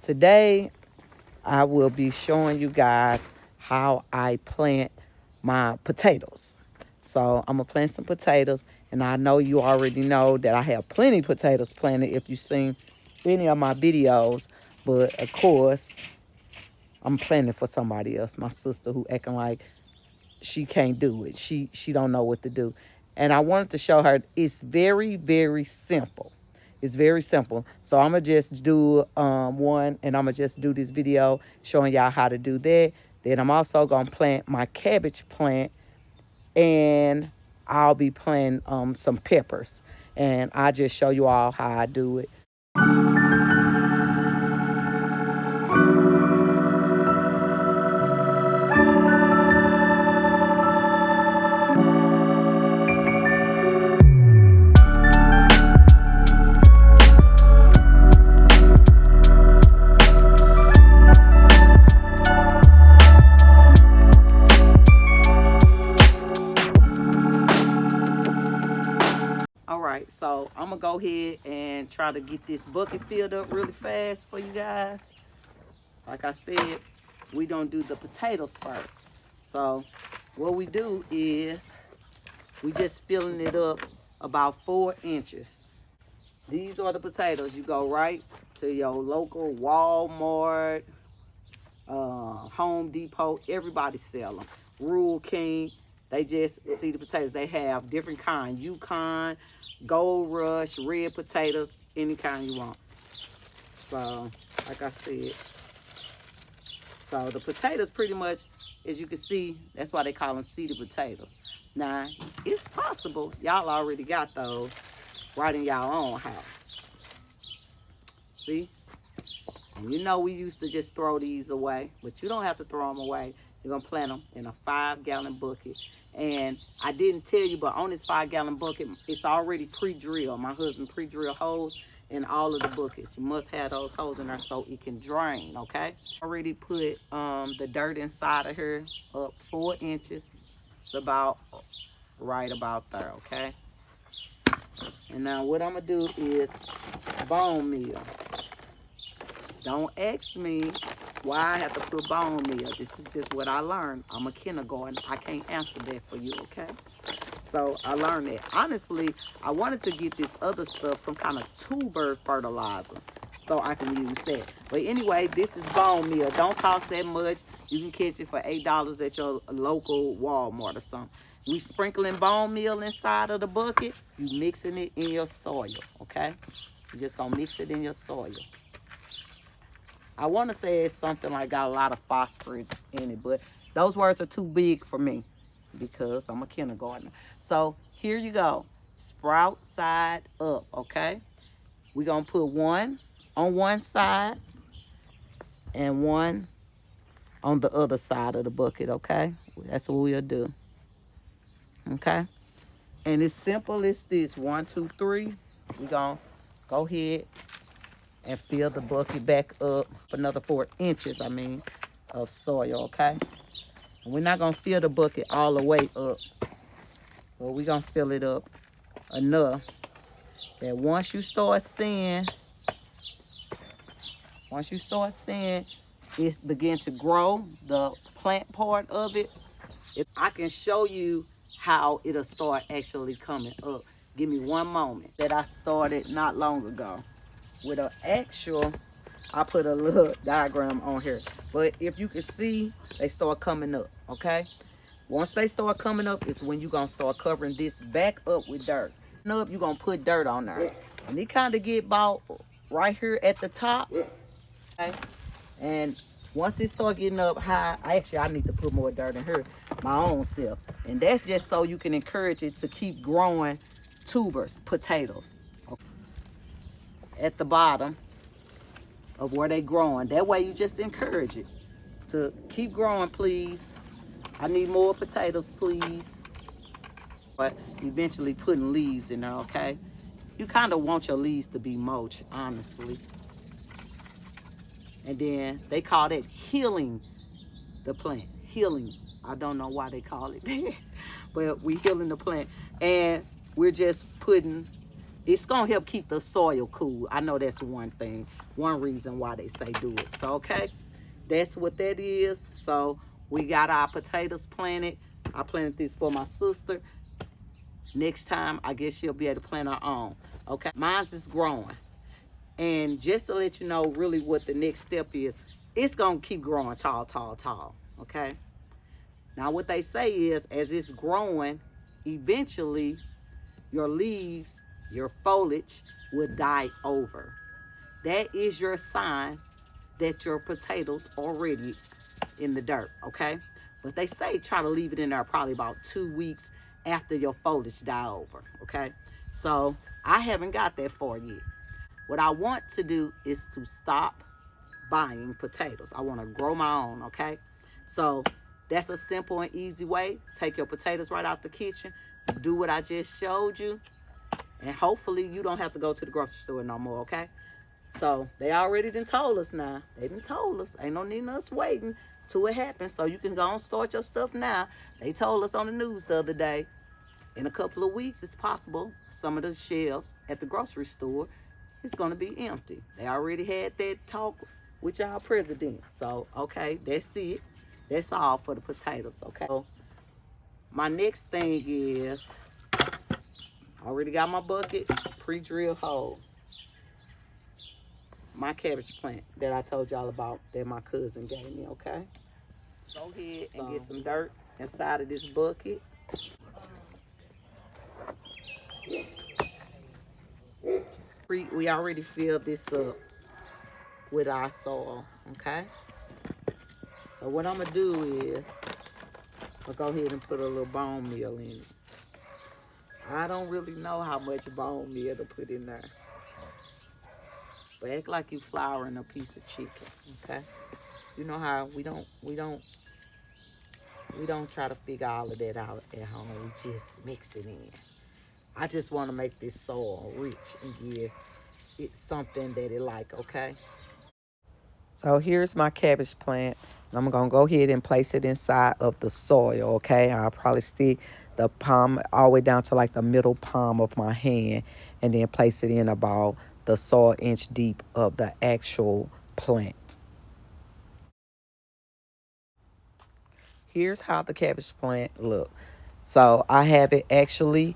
Today, I will be showing you guys how I plant my potatoes. So I'm going to plant some potatoes, and I know you already know that I have plenty of potatoes planted if you've seen any of my videos. But, of course, I'm planting for somebody else, my sister who acting like she can't do it. She don't know what to do. And I wanted to show her it's very, very simple. It's very simple. So I'm going to just do one, and I'm going to just do this video showing y'all how to do that. Then I'm also going to plant my cabbage plant, and I'll be planting some peppers. And I'll just show you all how I do it. Alright, so I'm going to go ahead and try to get this bucket filled up really fast for you guys. Like I said, we don't do the potatoes first. So what we do is we just filling it up about 4 inches. These are the potatoes. You go right to your local Walmart, Home Depot. Everybody sell them. Rural King. They just see the potatoes. They have different kinds. Yukon, Gold Rush, red potatoes, any kind you want. So, like I said. So, the potatoes pretty much, as you can see, that's why they call them seeded potatoes. Now, it's possible y'all already got those right in y'all own house. See? And you know we used to just throw these away, but you don't have to throw them away. You're going to plant them in a 5-gallon bucket. And I didn't tell you, but on this 5-gallon bucket, it's already pre-drilled. My husband pre-drilled holes in all of the buckets. You must have those holes in there so it can drain, okay? Already put the dirt inside of here up 4 inches. It's about right about there, okay? And now what I'm going to do is bone meal. Don't ask me why I have to put bone meal. This is just what I learned. I'm a kindergarten. I can't answer that for you, okay? So I learned that. Honestly, I wanted to get this other stuff, some kind of tuber fertilizer, so I can use that. But anyway, this is bone meal. Don't cost that much. You can catch it for $8 at your local Walmart or something. We sprinkling bone meal inside of the bucket. You mixing it in your soil, okay? You're just going to mix it in your soil. I want to say it's something like got a lot of phosphorus in it, but those words are too big for me because I'm a kindergartner. So here you go. Sprout side up, okay? We're going to put one on one side and one on the other side of the bucket, okay? That's what we'll do, okay? And it's simple as this. 1, 2, 3. We're going to go ahead and fill the bucket back up another 4 inches, of soil, okay? And we're not going to fill the bucket all the way up, but we're going to fill it up enough that once you start seeing it begin to grow, the plant part of it, I can show you how it'll start actually coming up. Give me one moment. That I started not long ago. With an actual, I put a little diagram on here. But if you can see, they start coming up, okay? Once they start coming up, it's when you're going to start covering this back up with dirt. Up, you're going to put dirt on there. And it kind of get about right here at the top, okay? And once it start getting up high, I need to put more dirt in here, my own self. And that's just so you can encourage it to keep growing tubers, potatoes. At the bottom of where they growing. That way you just encourage it to keep growing, please. I need more potatoes, please. But eventually putting leaves in there, okay? You kind of want your leaves to be mulch, honestly. And then they call that healing the plant. Healing. I don't know why they call it that. But we healing the plant. And we're just putting It's gonna help keep the soil cool. I know that's one thing, one reason why they say do it. So okay, that's what that is. So we got our potatoes planted. I planted this for my sister. Next time, I guess she'll be able to plant her own. Okay, mine's is growing. And just to let you know really what the next step is, it's gonna keep growing tall, tall, tall. Okay. Now what they say is, as it's growing, eventually your leaves, your foliage will die over. That is your sign that your potatoes are already in the dirt, okay? But they say try to leave it in there probably about 2 weeks after your foliage die over, okay? So I haven't got that far yet. What I want to do is to stop buying potatoes. I want to grow my own, okay? So that's a simple and easy way. Take your potatoes right out the kitchen, do what I just showed you, and hopefully you don't have to go to the grocery store no more, okay? So they already done told us now. They done told us. Ain't no need us waiting till it happens. So you can go and start your stuff now. They told us on the news the other day, in a couple of weeks, it's possible some of the shelves at the grocery store is going to be empty. They already had that talk with y'all president. So, okay, that's it. That's all for the potatoes, okay? So, my next thing is, I already got my bucket, pre-drilled holes. My cabbage plant that I told y'all about that my cousin gave me, okay? Go ahead and get some dirt inside of this bucket. We already filled this up with our soil, okay? So what I'm gonna do is, I'll go ahead and put a little bone meal in it. I don't really know how much bone meal to put in there. But act like you flouring a piece of chicken, okay? You know how we don't try to figure all of that out at home. We just mix it in. I just want to make this soil rich and give it something that it like, okay? So here's my cabbage plant. I'm going to go ahead and place it inside of the soil, okay? I'll probably stick the palm all the way down to like the middle palm of my hand and then place it in about the soil inch deep of the actual plant. Here's how the cabbage plant look. So I have it actually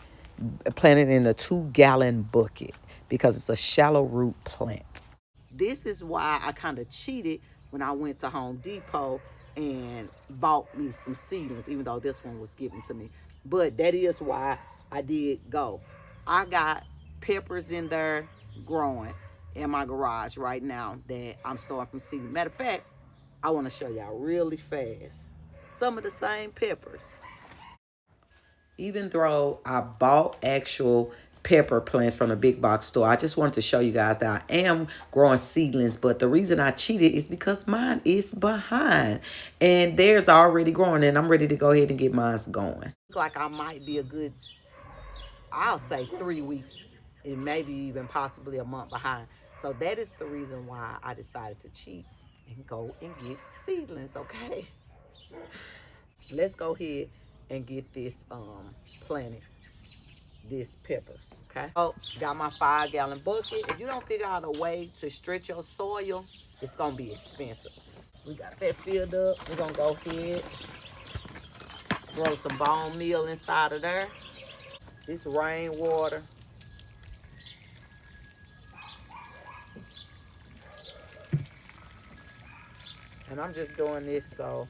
planted in a 2-gallon bucket because it's a shallow root plant. This is why I kind of cheated when I went to Home Depot and bought me some seedlings, even though this one was given to me. But that is why I did go. I got peppers in there growing in my garage right now that I'm starting from seed. Matter of fact, I want to show y'all really fast some of the same peppers. Even though I bought actual pepper plants from the big box store, I just wanted to show you guys that I am growing seedlings. But the reason I cheated is because mine is behind and theirs are already growing and I'm ready to go ahead and get mine going. Like I might be a good, I'll say 3 weeks and maybe even possibly a month behind. So that is the reason why I decided to cheat and go and get seedlings, okay? Let's go ahead and get this planted, this pepper, okay? Oh, got my 5-gallon bucket. If you don't figure out a way to stretch your soil, it's gonna be expensive. We got that filled up. We're gonna go ahead, throw some bone meal inside of there. This rainwater. And I'm just doing this so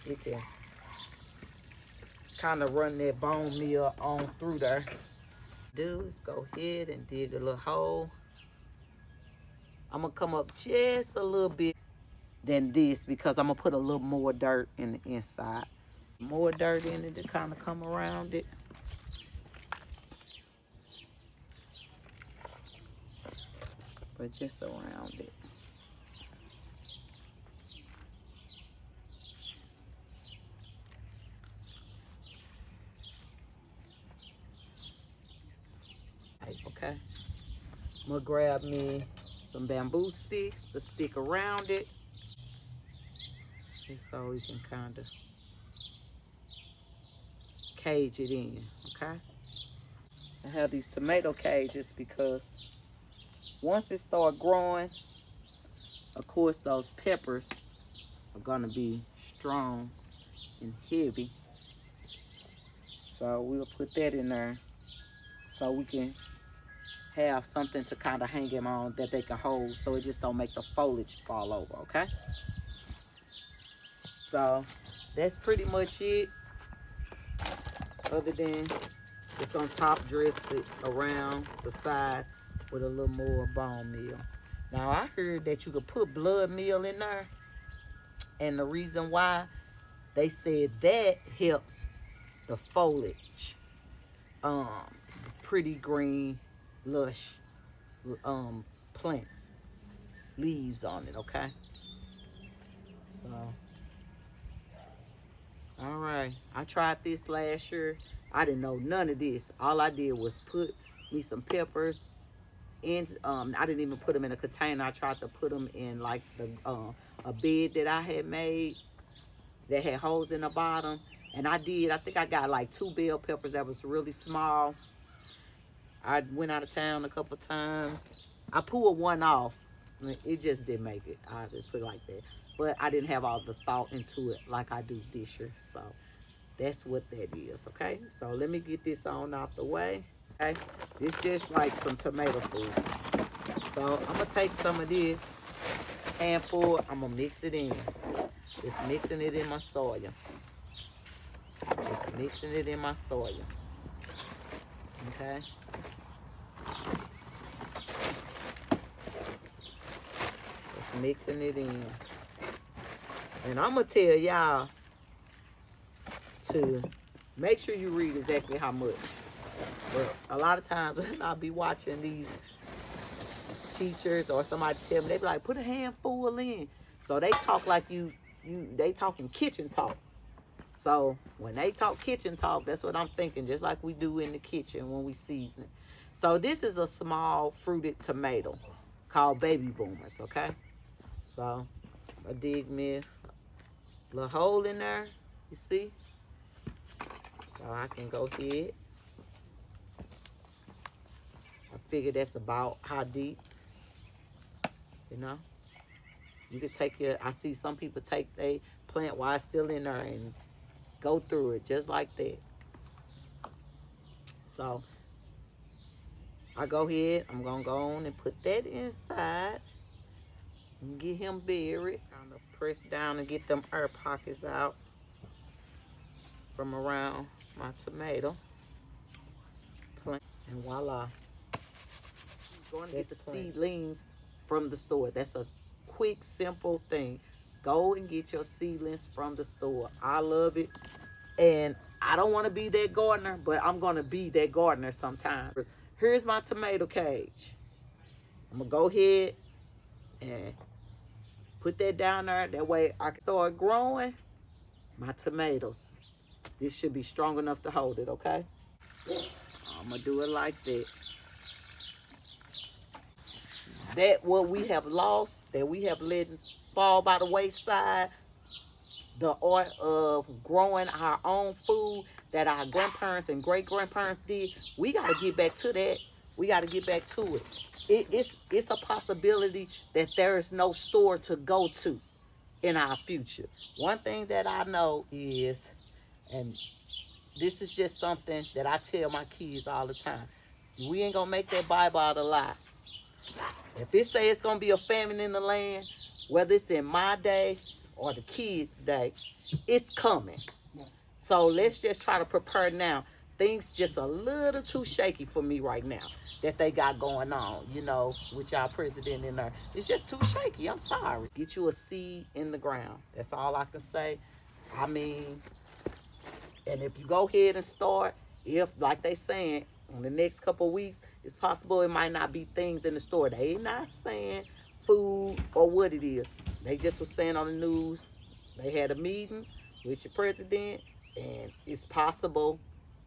it can kind of run that bone meal on through there. Do is go ahead and dig a little hole. I'm gonna come up just a little bit than this because I'm gonna put a little more dirt in the inside. More dirt in it to kind of come around it. But just around it. Okay. I'm gonna grab me some bamboo sticks to stick around it. Just so we can kind of cage it in, okay? I have these tomato cages because once it start growing, of course those peppers are gonna be strong and heavy. So we'll put that in there so we can have something to kind of hang them on that they can hold so it just don't make the foliage fall over, okay? So that's pretty much it, other than it's gonna top dress it around the side with a little more bone meal. Now I heard that you could put blood meal in there, and the reason why they said that helps the foliage, pretty green, lush plants, leaves on it, okay? So, all right, I tried this last year. I didn't know none of this. All I did was put me some peppers in. I didn't even put them in a container. I tried to put them in like the a bed that I had made that had holes in the bottom. And I think I got like 2 bell peppers that was really small. I went out of town a couple times. I pulled one off. It just didn't make it. I just put it like that. But I didn't have all the thought into it like I do this year. So that's what that is, okay? So let me get this on out the way, okay? It's just like some tomato food. So I'm gonna take some of this handful. I'm gonna mix it in. Just mixing it in my soil. Just mixing it in my soil. Okay. Just mixing it in. And I'm gonna tell y'all to make sure you read exactly how much. But a lot of times when I'll be watching these teachers or somebody tell me, they be like, put a handful in. So they talk like they talking kitchen talk. So when they talk kitchen talk, that's what I'm thinking, just like we do in the kitchen when we season it. So this is a small fruited tomato called baby boomers, okay? So I dig me a little hole in there, you see? So I can go ahead. I figure that's about how deep, you know? You could take I see some people take a plant while it's still in there and go through it just like that. So I go ahead, I'm gonna go on and put that inside and get him buried. Kind of press down and get them air pockets out from around my tomato plant. And voila. Going to get the seedlings from the store. That's a quick, simple thing. Go and get your seedlings from the store. I love it. And I don't want to be that gardener, but I'm going to be that gardener sometime. Here's my tomato cage. I'm going to go ahead and put that down there. That way I can start growing my tomatoes. This should be strong enough to hold it, okay? I'm going to do it like that. That what we have lost, that we have let fall by the wayside, the art of growing our own food that our grandparents and great-grandparents did, we got to get back to that. We got to get back to it. It's a possibility that there is no store to go to in our future. One thing that I know is, and this is just something that I tell my kids all the time, we ain't going to make that Bible out of lie. If it say it's going to be a famine in the land, whether it's in my day or the kids' day, it's coming. So let's just try to prepare now. Things just a little too shaky for me right now that they got going on, you know, with y'all president in there. It's just too shaky. I'm sorry. Get you a seed in the ground. That's all I can say. I mean, and if you go ahead and start, if, like they saying, in the next couple of weeks, it's possible it might not be things in the store. They not saying food or what it is. They just was saying on the news, they had a meeting with your president, and it's possible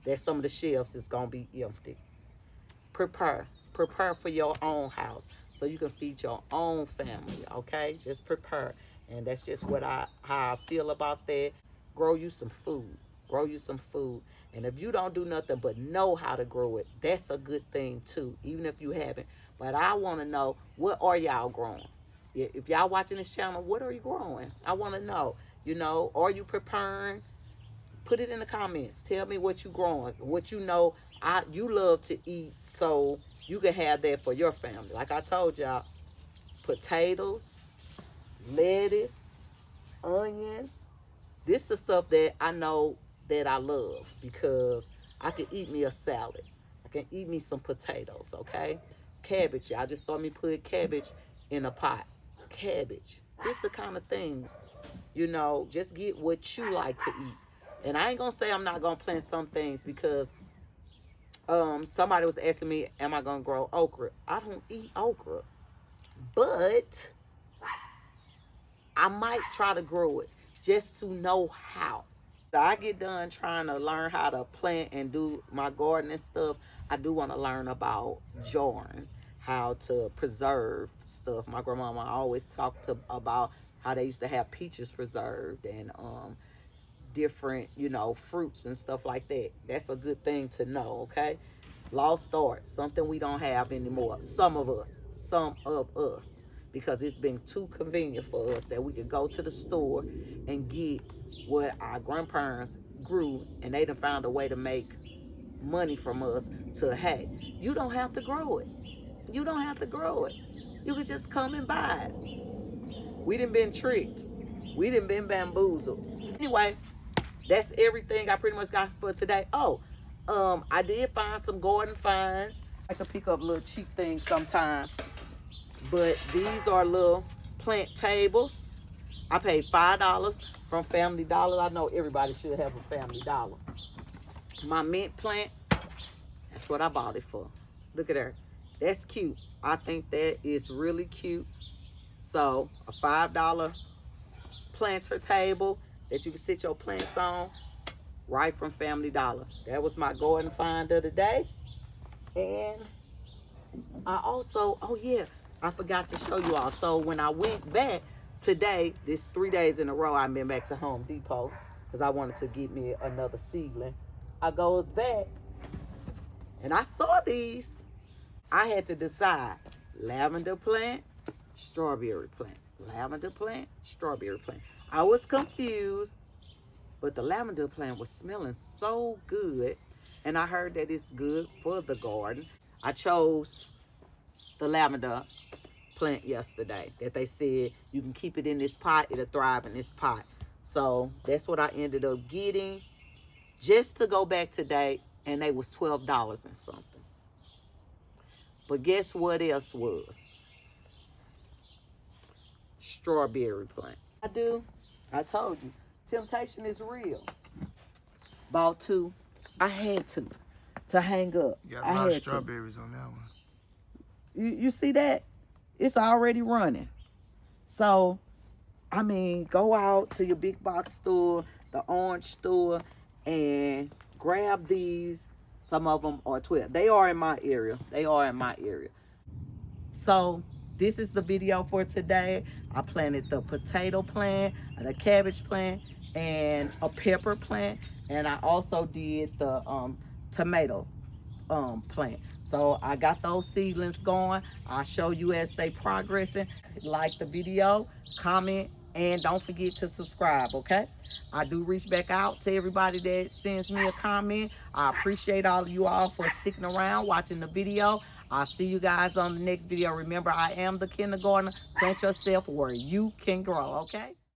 that some of the shelves is going to be empty. Prepare for your own house so you can feed your own family, okay? Just prepare. And that's just how I feel about that. Grow you some food. Grow you some food. And if you don't do nothing but know how to grow it, that's a good thing too, even if you haven't. But I want to know, what are y'all growing? If y'all watching this channel, what are you growing? I want to know. You know, are you preparing? Put it in the comments. Tell me what you growing, what you know you love to eat, so you can have that for your family. Like I told y'all, potatoes, lettuce, onions. This is the stuff that I know that I love, because I can eat me a salad. I can eat me some potatoes, okay? Cabbage. Y'all just saw me put cabbage in a pot. Cabbage. This the kind of things, you know, just get what you like to eat. And I ain't gonna say I'm not gonna plant some things, because somebody was asking me, am I gonna grow okra? I don't eat okra, but I might try to grow it just to know how. So I get done trying to learn how to plant and do my gardening stuff. I do want to learn about jarring, how to preserve stuff. My grandmama always talked about how they used to have peaches preserved, and different, you know, fruits and stuff like that. That's a good thing to know, okay? Lost art, something we don't have anymore. Some of us, because it's been too convenient for us that we could go to the store and get what our grandparents grew, and they done found a way to make money from us. To, hey, you don't have to grow it. You don't have to grow it. You could just come and buy it. We done been tricked. We done been bamboozled. Anyway, that's everything I pretty much got for today. Oh, I did find some garden finds. I can pick up little cheap things sometimes, but these are little plant tables. I paid $5 from Family Dollar. I know everybody should have a Family Dollar. My mint plant, that's what I bought it for. Look at her. That's cute. I think that is really cute. So a $5 planter table that you can sit your plants on, right from Family Dollar. That was my garden find of the day. And I also, oh yeah, I forgot to show you all. So when I went back today, this 3 days in a row, I've been back to Home Depot because I wanted to get me another seedling. I goes back and I saw these. I had to decide, lavender plant, strawberry plant. Lavender plant, strawberry plant. I was confused, but the lavender plant was smelling so good, and I heard that it's good for the garden. I chose the lavender plant yesterday, that they said you can keep it in this pot, it'll thrive in this pot. So that's what I ended up getting, just to go back today, and they was $12 and something. But guess what else was? Strawberry plant. I told you, temptation is real. Bought two. I had to hang up. You got a lot of strawberries on that one. You see that? It's already running. So, I mean, go out to your big box store, the orange store, and grab these. Some of them are 12. They are in my area. So, this is the video for today. I planted the potato plant, the cabbage plant, and a pepper plant. And I also did the tomato plant. So I got those seedlings going. I'll show you as they progressing. Like the video, comment, and don't forget to subscribe, okay? I do reach back out to everybody that sends me a comment. I appreciate all of you all for sticking around, watching the video. I'll see you guys on the next video. Remember, I am the kindergartner. Plant yourself where you can grow, okay?